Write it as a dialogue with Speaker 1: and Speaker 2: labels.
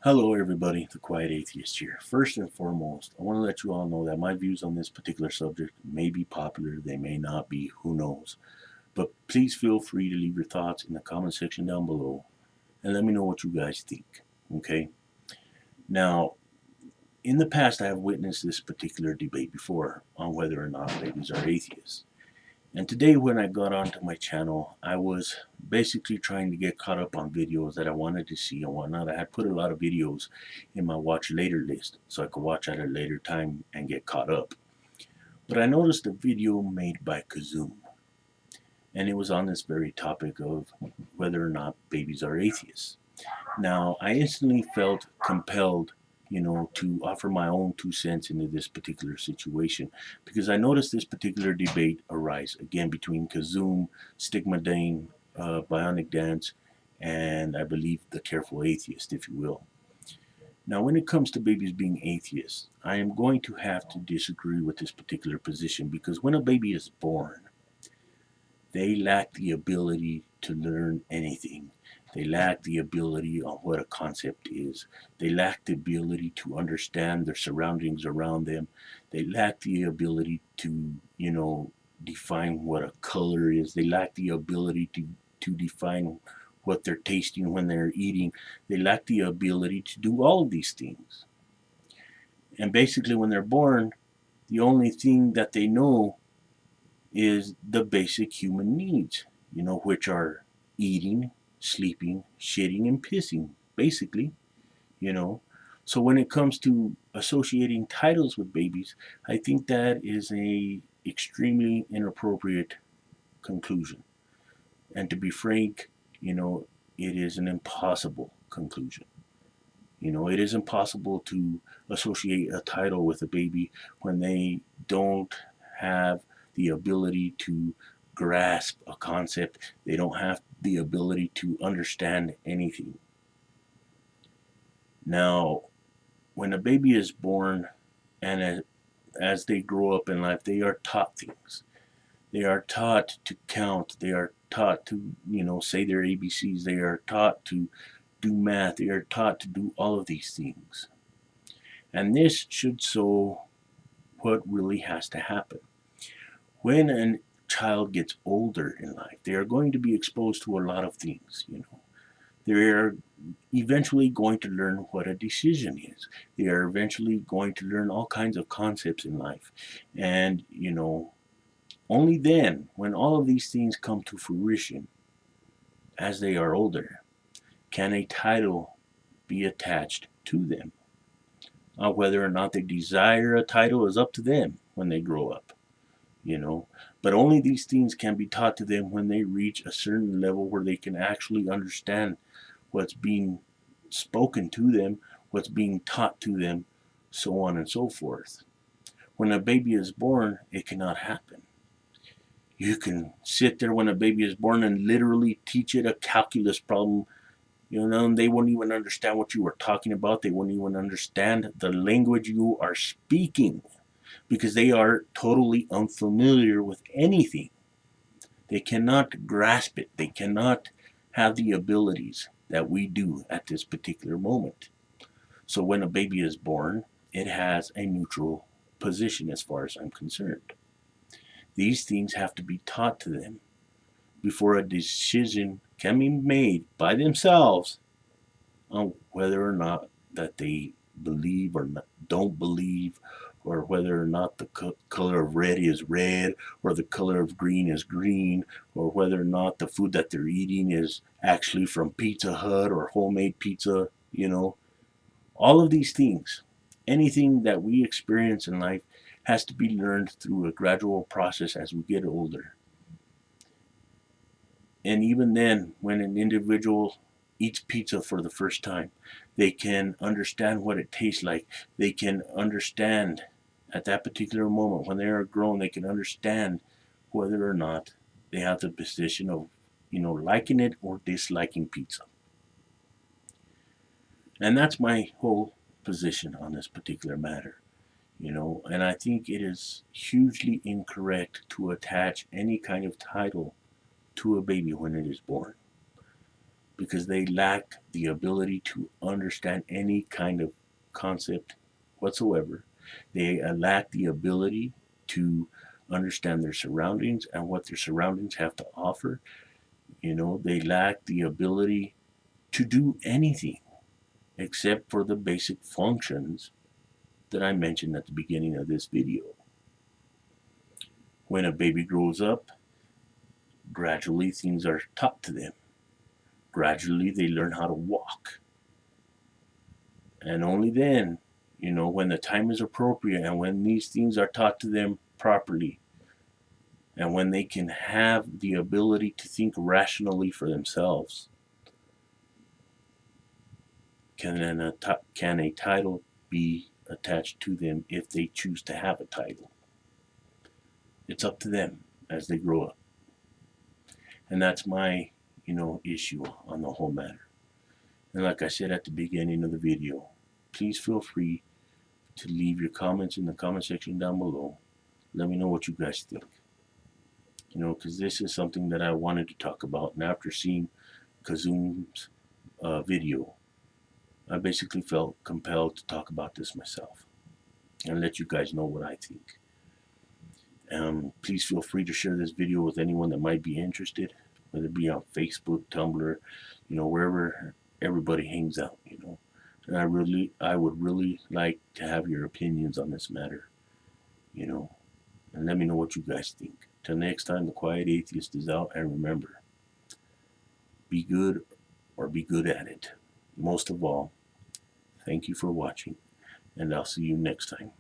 Speaker 1: Hello everybody, the Quiet Atheist here. First and foremost, I want to let you all know that my views on this particular subject may be popular, they may not be, who knows. But please feel free to leave your thoughts in the comment section down below and let me know what you guys think, okay? Now, in the past I have witnessed this particular debate before on whether or not babies are atheists. And today when I got onto my channel, I was basically trying to get caught up on videos that I wanted to see and whatnot. I had put a lot of videos in my watch later list so I could watch at a later time and get caught up. But I noticed a video made by Kazoom, and it was on this very topic of whether or not babies are atheists. Now, I instantly felt compelled, to offer my own 2 cents into this particular situation because I noticed this particular debate arise again between Kazoom, Stigma Dane, Bionic Dance, and I believe the Careful Atheist, if you will. Now, when it comes to babies being atheists, I am going to have to disagree with this particular position because when a baby is born, they lack the ability to learn anything. They lack the ability on what a concept is. They lack the ability to understand their surroundings around them. They lack the ability to, define what a color is. They lack the ability to define what they're tasting when they're eating. They lack the ability to do all of these things. And basically, when they're born, the only thing that they know is the basic human needs, which are eating, sleeping, shitting, and pissing, basically, you know. So when it comes to associating titles with babies, I think that is a extremely inappropriate conclusion. And to be frank, it is an impossible conclusion. It is impossible to associate a title with a baby when they don't have the ability to grasp a concept. They don't have the ability to understand anything. Now, when a baby is born and as they grow up in life, they are taught things. They are taught to count. They are taught to, say their ABCs. They are taught to do math. They are taught to do all of these things. And this should show what really has to happen. When a child gets older in life, they are going to be exposed to a lot of things, They are eventually going to learn what a decision is. They are eventually going to learn all kinds of concepts in life. And, only then, when all of these things come to fruition as they are older, can a title be attached to them. Whether or not they desire a title is up to them when they grow up, But only these things can be taught to them when they reach a certain level where they can actually understand what's being spoken to them, what's being taught to them, so on and so forth. When a baby is born, it cannot happen. You can sit there when a baby is born and literally teach it a calculus problem, and they wouldn't even understand what you were talking about. They wouldn't even understand the language you are speaking because they are totally unfamiliar with anything. They cannot grasp it. They cannot have the abilities that we do at this particular moment. So when a baby is born, it has a neutral position as far as I'm concerned. These things have to be taught to them before a decision can be made by themselves on whether or not that they believe or don't believe, or whether or not the color of red is red, or the color of green is green, or whether or not the food that they're eating is actually from Pizza Hut or homemade pizza, All of these things, anything that we experience in life has to be learned through a gradual process as we get older. And even then, when an individual eats pizza for the first time, they can understand what it tastes like. They can understand at that particular moment when they are grown, they can understand whether or not they have the position of, liking it or disliking pizza. And that's my whole position on this particular matter. And I think it is hugely incorrect to attach any kind of title to a baby when it is born. because they lack the ability to understand any kind of concept whatsoever. They lack the ability to understand their surroundings and what their surroundings have to offer. They lack the ability to do anything except for the basic functions that I mentioned at the beginning of this video. When a baby grows up, gradually things are taught to them. Gradually they learn how to walk. And only then, when the time is appropriate and when these things are taught to them properly, and when they can have the ability to think rationally for themselves, can a title be attached to them if they choose to have a title? It's up to them as they grow up. And that's my, issue on the whole matter. And like I said at the beginning of the video, please feel free to leave your comments in the comment section down below. Let me know what you guys think. Because this is something that I wanted to talk about. And after seeing Kazum's video, I basically felt compelled to talk about this myself and let you guys know what I think. Please feel free to share this video with anyone that might be interested, whether it be on Facebook, Tumblr, wherever everybody hangs out, And I would really like to have your opinions on this matter, and let me know what you guys think. Till next time, the Quiet Atheist is out, and remember, be good or be good at it. Most of all, thank you for watching, and I'll see you next time.